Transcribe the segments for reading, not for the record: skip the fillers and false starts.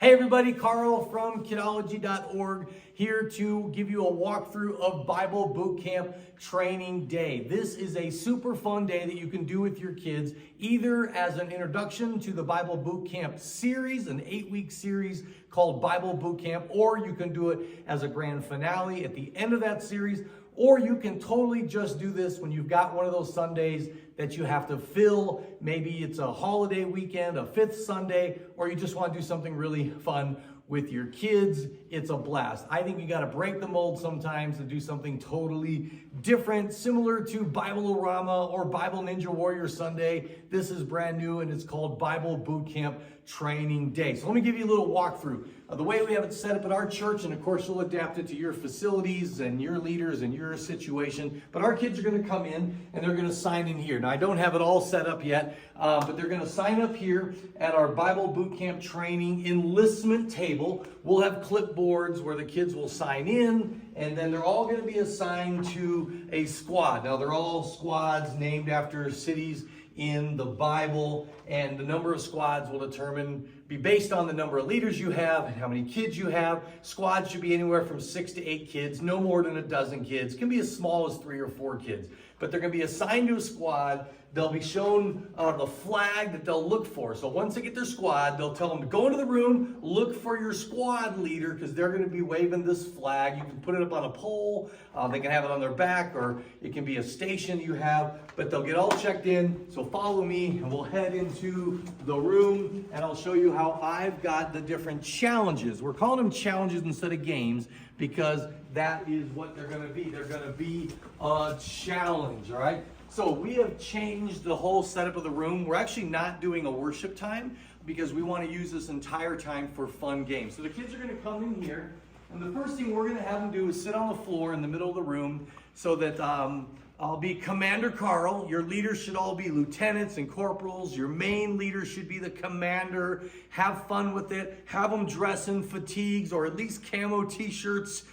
Hey everybody, Karl from Kidology.org here to give you a walkthrough of Bible Boot Camp Training Day. This is a super fun day that you can do with your kids, either as an introduction to the Bible Boot Camp series, an 8-week series called Bible Boot Camp, or you can do it as a grand finale at the end of that series, or you can totally just do this when you've got one of those Sundays that you have to fill. Maybe it's a holiday weekend, a fifth Sunday, or you just want to do something really fun with your kids. It's a blast. I think you got to break the mold sometimes and do something totally different, similar to Bible-O-Rama or Bible Ninja Warrior Sunday. This is brand new and it's called Bible Boot Camp Training Day. So let me give you a little walkthrough. The way we have it set up at our church, and of course you'll adapt it to your facilities and your leaders and your situation, but our kids are going to come in and they're going to sign in here. Now I don't have it all set up yet, but they're going to sign up here at our Bible Boot Camp Training enlistment table. We'll have clipboards where the kids will sign in, and then they're all going to be assigned to a squad. Now they're all squads named after cities in the Bible, and the number of squads will be based on the number of leaders you have and how many kids you have. Squads should be anywhere from 6 to 8 kids, no more than a dozen kids. It can be as small as 3 or 4 kids, but they're going to be assigned to a squad. They'll be shown the flag that they'll look for. So once they get their squad, they'll tell them to go into the room, look for your squad leader, because they're going to be waving this flag. You can put it up on a pole, they can have it on their back, or it can be a station you have, but they'll get all checked in. So follow me and we'll head into the room and I'll show you how I've got the different challenges. We're calling them challenges instead of games because that is what they're going to be. They're going to be a challenge, all right? So we have changed the whole setup of the room. We're actually not doing a worship time because we want to use this entire time for fun games. So the kids are going to come in here, and the first thing we're going to have them do is sit on the floor in the middle of the room so that I'll be Commander Karl. Your leaders should all be lieutenants and corporals. Your main leader should be the commander. Have fun with it. Have them dress in fatigues or at least camo t-shirts.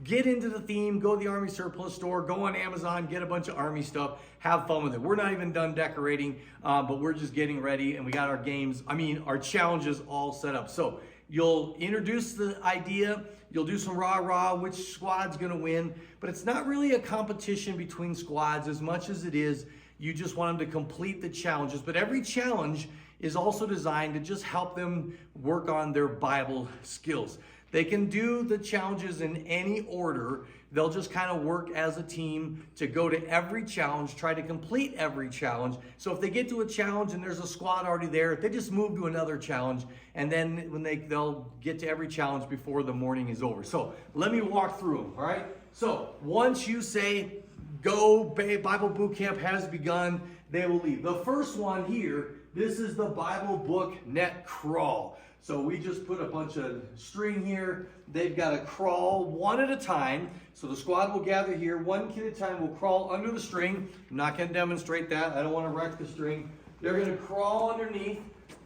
Get into the theme, go to the Army Surplus store, go on Amazon, get a bunch of Army stuff, have fun with it. We're not even done decorating, but we're just getting ready, and we got our challenges all set up. So you'll introduce the idea, you'll do some rah-rah, which squad's gonna win, but it's not really a competition between squads as much as it is you just want them to complete the challenges. But every challenge is also designed to just help them work on their Bible skills. They can do the challenges in any order. They'll just kind of work as a team to go to every challenge, try to complete every challenge. So if they get to a challenge and there's a squad already there, they just move to another challenge, and then they'll get to every challenge before the morning is over. So let me walk through them, all right? So once you say, go, Bible Boot Camp has begun, they will leave. The first one here, this is the Bible Book Net Crawl. So we just put a bunch of string here. They've got to crawl one at a time. So the squad will gather here. One kid at a time will crawl under the string. I'm not going to demonstrate that. I don't want to wreck the string. They're going to crawl underneath.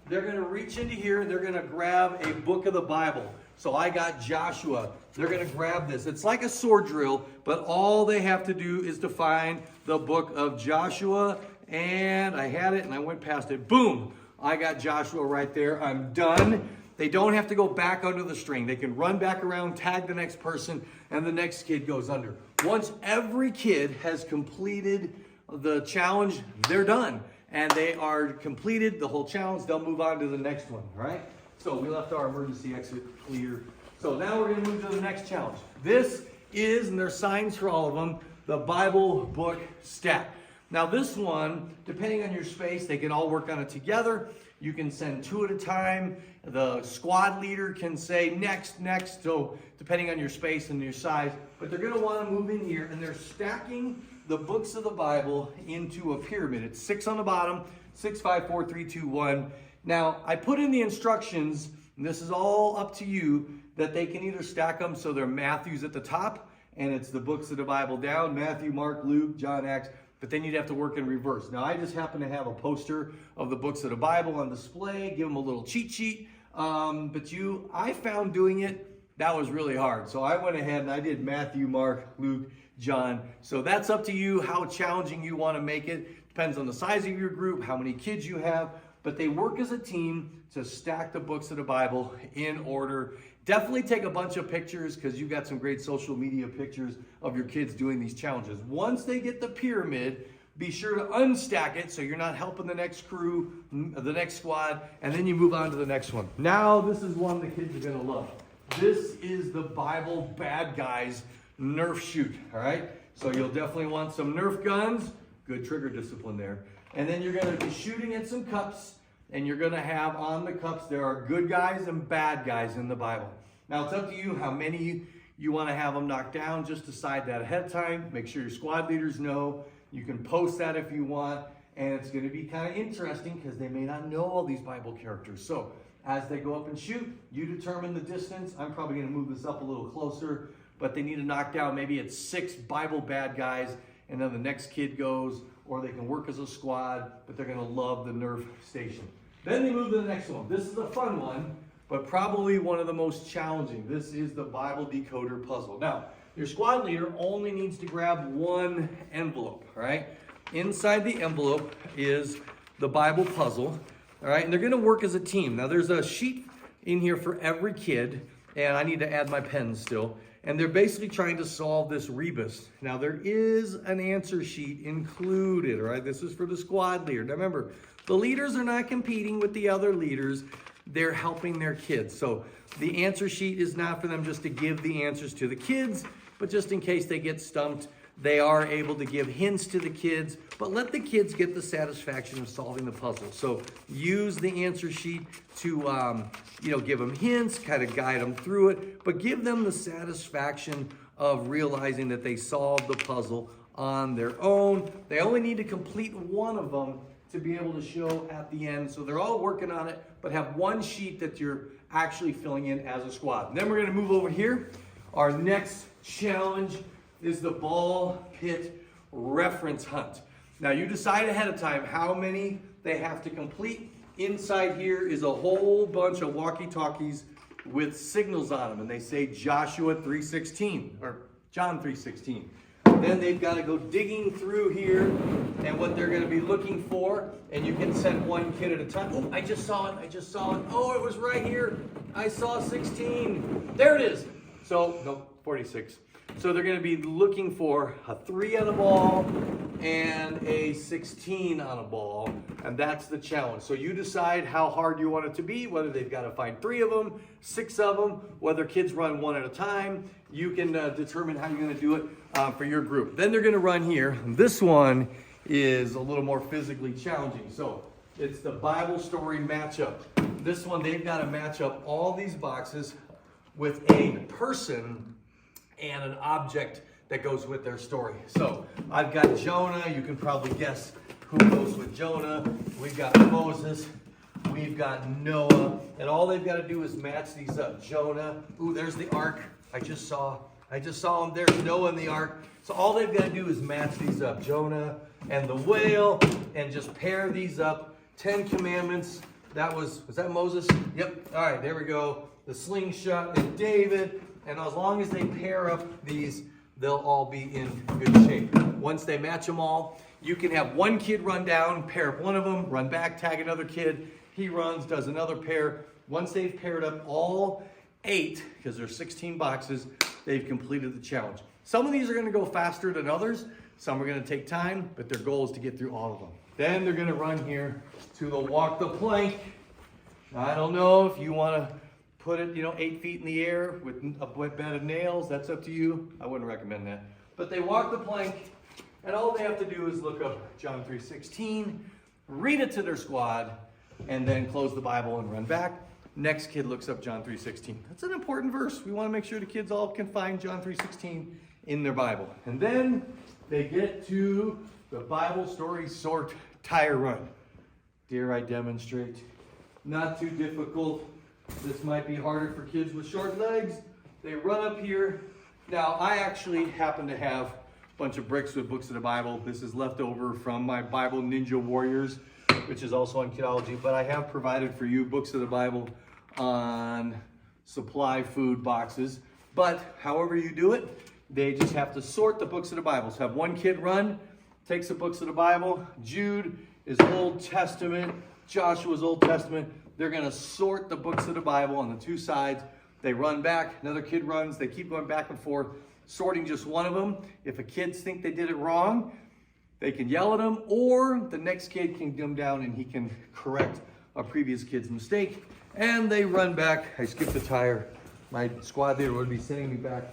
They're going to reach into here. They're going to grab a book of the Bible. So I got Joshua. They're going to grab this. It's like a sword drill, but all they have to do is to find the book of Joshua. And I had it and I went past it. Boom! I got Joshua right there. I'm done. They don't have to go back under the string. They can run back around, tag the next person, and the next kid goes under. Once every kid has completed the challenge, they're done. And they are completed the whole challenge. They'll move on to the next one, all right? So we left our emergency exit clear. So now we're going to move to the next challenge. This is, and there's signs for all of them, the Bible Book Stack. Now this one, depending on your space, they can all work on it together. You can send 2 at a time. The squad leader can say next, next, so depending on your space and your size. But they're going to want to move in here, and they're stacking the books of the Bible into a pyramid. It's 6 on the bottom, 6, 5, 4, 3, 2, 1. Now, I put in the instructions, and this is all up to you, that they can either stack them so they're Matthew's at the top, and it's the books of the Bible down, Matthew, Mark, Luke, John, Acts, but then you'd have to work in reverse. Now, I just happen to have a poster of the books of the Bible on display, give them a little cheat sheet, I found doing it, that was really hard. So I went ahead and I did Matthew, Mark, Luke, John. So that's up to you how challenging you want to make it. Depends on the size of your group, how many kids you have, but they work as a team to stack the books of the Bible in order. Definitely take a bunch of pictures because you've got some great social media pictures of your kids doing these challenges. Once they get the pyramid, be sure to unstack it so you're not helping the next crew, the next squad, and then you move on to the next one. Now, this is one the kids are going to love. This is the Bible Bad Guys Nerf Shoot, all right? So you'll definitely want some Nerf guns, good trigger discipline there. And then you're going to be shooting at some cups, and you're going to have on the cups, there are good guys and bad guys in the Bible. Now, it's up to you how many you want to have them knocked down. Just decide that ahead of time. Make sure your squad leaders know. You can post that if you want, and it's going to be kind of interesting because they may not know all these Bible characters. So as they go up and shoot, you determine the distance. I'm probably going to move this up a little closer, but they need to knock down, maybe it's 6 Bible bad guys, and then the next kid goes, or they can work as a squad, but they're going to love the Nerf station. Then they move to the next one. This is the fun one, but probably one of the most challenging. This is the Bible decoder puzzle. Now, your squad leader only needs to grab one envelope, all right? Inside the envelope is the Bible puzzle, all right? And they're going to work as a team. Now, there's a sheet in here for every kid, and I need to add my pen still. And they're basically trying to solve this rebus. Now, there is an answer sheet included, all right? This is for the squad leader. Now, remember, the leaders are not competing with the other leaders. They're helping their kids. So the answer sheet is not for them just to give the answers to the kids, but just in case they get stumped, they are able to give hints to the kids, but let the kids get the satisfaction of solving the puzzle. So use the answer sheet to, give them hints, kind of guide them through it, but give them the satisfaction of realizing that they solved the puzzle on their own. They only need to complete one of them to be able to show at the end. So they're all working on it, but have one sheet that you're actually filling in as a squad. And then we're gonna move over here. Our next challenge is the ball pit reference hunt. Now you decide ahead of time how many they have to complete. Inside here is a whole bunch of walkie-talkies with signals on them, and they say Joshua 3:16 or John 3:16. Then they've got to go digging through here, and what they're going to be looking for, and you can send one kid at a time. Oh, I just saw it. Oh, it was right here. I saw 16. There it is. So, no, 46. So they're going to be looking for a 3 on a ball and a 16 on a ball, and that's the challenge. So you decide how hard you want it to be, whether they've got to find 3 of them, 6 of them, whether kids run one at a time. You can determine how you're going to do it for your group. Then they're going to run here. This one is a little more physically challenging. So it's the Bible story matchup. This one, they've got to match up all these boxes with a person and an object that goes with their story. So I've got Jonah. You can probably guess who goes with Jonah. We've got Moses. We've got Noah. And all they've got to do is match these up. Jonah. Ooh, there's the ark. I just saw him. There's Noah in the ark. So all they've got to do is match these up. Jonah and the whale, and just pair these up. 10 Commandments. Was that Moses? Yep. All right, there we go. The slingshot and David. And as long as they pair up these, they'll all be in good shape. Once they match them all, you can have one kid run down, pair up one of them, run back, tag another kid. He runs, does another pair. Once they've paired up all 8, because there's 16 boxes, they've completed the challenge. Some of these are going to go faster than others. Some are going to take time, but their goal is to get through all of them. Then they're going to run here to the walk the plank. Now, I don't know if you want to put it, 8 feet in the air with a wet bed of nails. That's up to you. I wouldn't recommend that. But they walk the plank, and all they have to do is look up John 3:16, read it to their squad, and then close the Bible and run back. Next kid looks up John 3:16. That's an important verse. We want to make sure the kids all can find John 3:16 in their Bible. And then they get to the Bible story sort tire run. Dare I demonstrate? Not too difficult. This might be harder for kids with short legs. They run up here. Now, I actually happen to have a bunch of bricks with books of the Bible. This is left over from my Bible Ninja Warriors, which is also on Kidology. But I have provided for you books of the Bible on supply food boxes. But however you do it, they just have to sort the books of the Bible. So have one kid run, takes the books of the Bible. Jude is Old Testament. Joshua's Old Testament. They're going to sort the books of the Bible on the two sides. They run back, another kid runs, they keep going back and forth, sorting just one of them. If a kid thinks they did it wrong, they can yell at them, or the next kid can come down and he can correct a previous kid's mistake. And they run back. I skipped the tire. My squad leader would be sending me back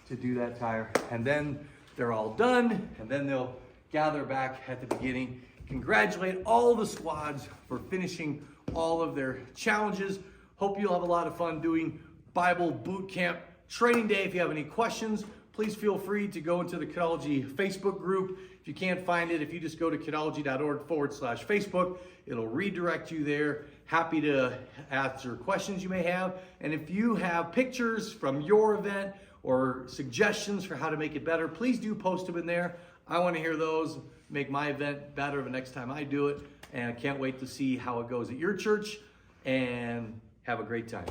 to do that tire. And then they're all done, and then they'll gather back at the beginning. Congratulate all the squads for finishing all of their challenges. Hope you'll have a lot of fun doing Bible Boot Camp Training Day. If you have any questions, please feel free to go into the Kidology Facebook group. If you can't find it, if you just go to kidology.org/Facebook, it'll redirect you there. Happy to answer questions you may have. And if you have pictures from your event or suggestions for how to make it better, please do post them in there. I want to hear those, make my event better the next time I do it. And I can't wait to see how it goes at your church. And have a great time.